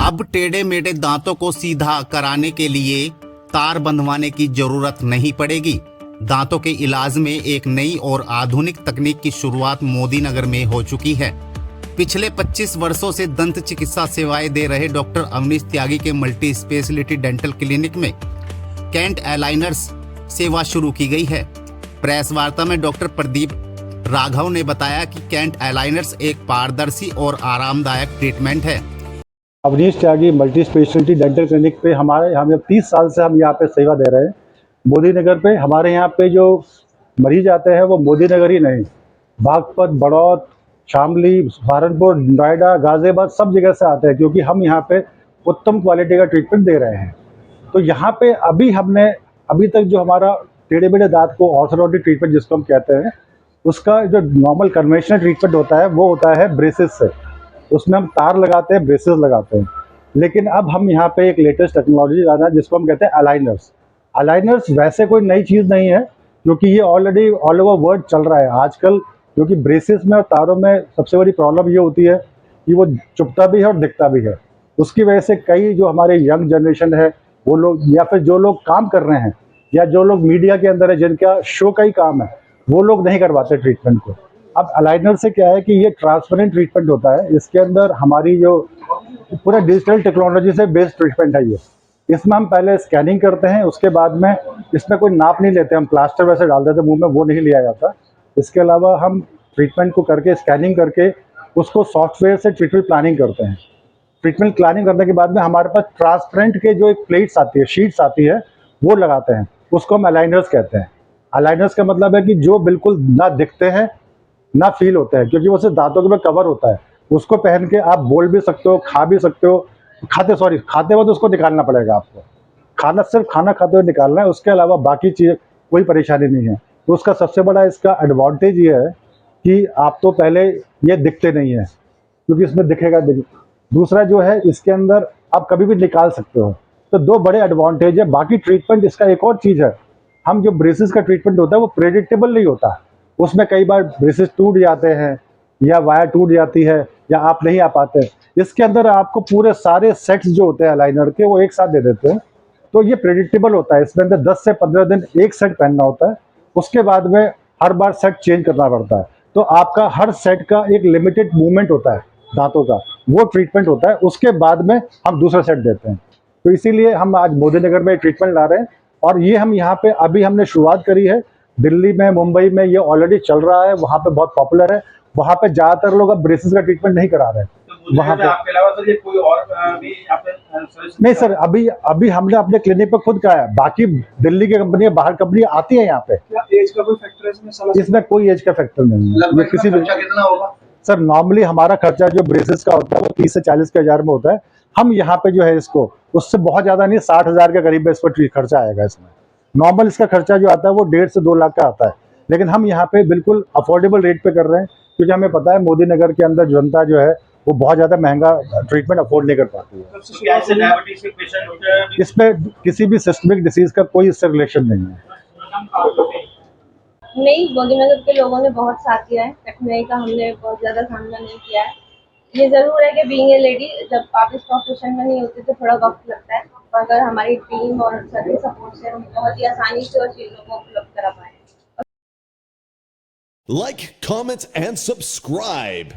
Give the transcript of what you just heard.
अब टेढ़े मेढ़े दांतों को सीधा कराने के लिए तार बंधवाने की जरूरत नहीं पड़ेगी। दांतों के इलाज में एक नई और आधुनिक तकनीक की शुरुआत मोदी नगर में हो चुकी है। पिछले 25 वर्षों से दंत चिकित्सा सेवाएं दे रहे डॉक्टर अवनीश त्यागी के मल्टी स्पेशलिटी डेंटल क्लिनिक में कैंट अलाइनर्स सेवा शुरू की गई है। प्रेस वार्ता में डॉक्टर प्रदीप राघव ने बताया कि कैंट अलाइनर्स एक पारदर्शी और आरामदायक ट्रीटमेंट है। अवनीश त्यागी मल्टी स्पेशलिटी डेंटल क्लिनिक पे हमें 30 साल से हम यहाँ पे सेवा दे रहे हैं। मोदी नगर पे हमारे यहाँ पे जो मरीज आते हैं वो मोदी नगर ही नहीं, बागपत, बड़ौत, शामली, सहारनपुर, नोएडा, गाजियाबाद सब जगह से आते हैं, क्योंकि हम यहाँ पे उत्तम क्वालिटी का ट्रीटमेंट दे रहे हैं। तो यहाँ पे अभी तक जो हमारा टेढ़े मेढ़े दांत को ऑर्थोडोंटिक ट्रीटमेंट जिसको हम कहते हैं, उसका जो नॉर्मल कन्वेंशनल ट्रीटमेंट होता है वो होता है ब्रेसेस से। उसमें हम तार लगाते हैं, ब्रेसेस लगाते हैं। लेकिन अब हम यहाँ पे एक लेटेस्ट टेक्नोलॉजी लाना है जिसको हम कहते हैं अलाइनर्स। अलाइनर्स वैसे कोई नई चीज़ नहीं है, क्योंकि ये ऑलरेडी ऑल ओवर वर्ल्ड चल रहा है आजकल। क्योंकि ब्रेसेस में और तारों में सबसे बड़ी प्रॉब्लम ये होती है कि वो चुभता भी है और दिखता भी है। उसकी वजह से कई जो हमारे यंग जनरेशन है वो लोग, या फिर जो लोग काम कर रहे हैं, या जो लोग मीडिया के अंदर है जिनका शो का ही काम है, वो लोग नहीं करवाते ट्रीटमेंट को। अब अलाइनर से क्या है कि ये ट्रांसपेरेंट ट्रीटमेंट होता है। इसके अंदर हमारी जो पूरा डिजिटल टेक्नोलॉजी से बेस्ड ट्रीटमेंट है ये। इसमें हम पहले स्कैनिंग करते हैं, उसके बाद में इसमें कोई नाप नहीं लेते, हम प्लास्टर वैसे डाल देते मुंह में, वो नहीं लिया जाता। इसके अलावा हम ट्रीटमेंट को करके स्कैनिंग करके उसको सॉफ्टवेयर से ट्रीटमेंट प्लानिंग करते हैं। ट्रीटमेंट प्लानिंग करने के बाद में हमारे पास ट्रांसपेरेंट के जो एक प्लेट्स आती है, शीट्स आती है, वो लगाते हैं। उसको हम अलाइनर्स कहते हैं। अलाइनर्स का मतलब है कि जो बिल्कुल ना दिखते हैं ना फील होता है, क्योंकि वो सिर्फ दांतों के ऊपर कवर होता है। उसको पहन के आप बोल भी सकते हो, खा भी सकते हो। खाते वक्त उसको निकालना पड़ेगा आपको। सिर्फ खाना खाते हुए निकालना है, उसके अलावा बाकी चीज़ कोई परेशानी नहीं है। तो उसका सबसे बड़ा इसका एडवांटेज ये है कि आप तो पहले ये दिखते नहीं है, क्योंकि इसमें दिखेगा। दूसरा जो है, इसके अंदर आप कभी भी निकाल सकते हो। तो दो बड़े एडवांटेज है। बाकी ट्रीटमेंट इसका एक और चीज़ है, हम जो ब्रेसेस का ट्रीटमेंट होता है वो प्रेडिक्टेबल नहीं होता। उसमें कई बार ब्रेसेस टूट जाते हैं, या वायर टूट जाती है, या आप नहीं आ पाते। इसके अंदर आपको पूरे सारे सेट्स जो होते हैं अलाइनर के, वो एक साथ दे देते हैं। तो ये प्रेडिक्टेबल होता है। इसमें अंदर 10 से 15 दिन एक सेट पहनना होता है। उसके बाद में हर बार सेट चेंज करना पड़ता है। तो आपका हर सेट का एक लिमिटेड मूवमेंट होता है दांतों का, वो ट्रीटमेंट होता है। उसके बाद में हम दूसरा सेट देते हैं। तो इसीलिए हम आज मोदी नगर में ट्रीटमेंट ला रहे हैं। और ये हम यहाँ पे अभी हमने शुरुआत करी है। दिल्ली में, मुंबई में ये ऑलरेडी चल रहा है, वहाँ पे बहुत पॉपुलर है। वहाँ पे ज़्यादातर लोग अब ब्रेसेस का ट्रीटमेंट नहीं करा रहे हैं। तो वहाँ पे आपके अलावा सर ये कोई और भी आपने नहीं सर, अभी हमने अपने क्लिनिक पे खुद कहा है। बाकी दिल्ली की कंपनियां, बाहर कंपनियां आती है यहाँ पे। एज का कोई फैक्टर है इसमें कोई एज का फैक्टर नहीं है। ये किसी भी कितना होगा सर, नॉर्मली हमारा खर्चा जो ब्रेसेस का होता है वो 30 से 40 के हज़ार में होता है। हम यहाँ पे जो है इसको उससे बहुत ज़्यादा नहीं, 60,000 के करीब इस पर खर्चा आएगा। इसमें नॉर्मल इसका खर्चा जो आता है वो 1.5 से 2 लाख का आता है। लेकिन हम यहाँ पे बिल्कुल अफोर्डेबल रेट पे कर रहे हैं, क्योंकि हमें पता है मोदी नगर के अंदर जनता जो है वो बहुत ज़्यादा महंगा ट्रीटमेंट अफोर्ड नहीं कर पाती है। इसमें किसी भी सिस्टमिक डिसीज का कोई इससे रिलेशन नहीं है। नहीं, मोदी नगर के लोगों ने बहुत साथ दिया है। कठिनाई का हमने बहुत ज़्यादा सामना नहीं किया है। ये ज़रूर है कि बीइंग ए लेडी, जब आप इस प्रोफेशन में नहीं होते तो थोड़ा वक्त लगता है, मगर हमारी टीम और सभी सपोर्ट से हम बहुत ही आसानी से और चीज़ों को उपलब्ध करा पाए। Like, comment, and subscribe.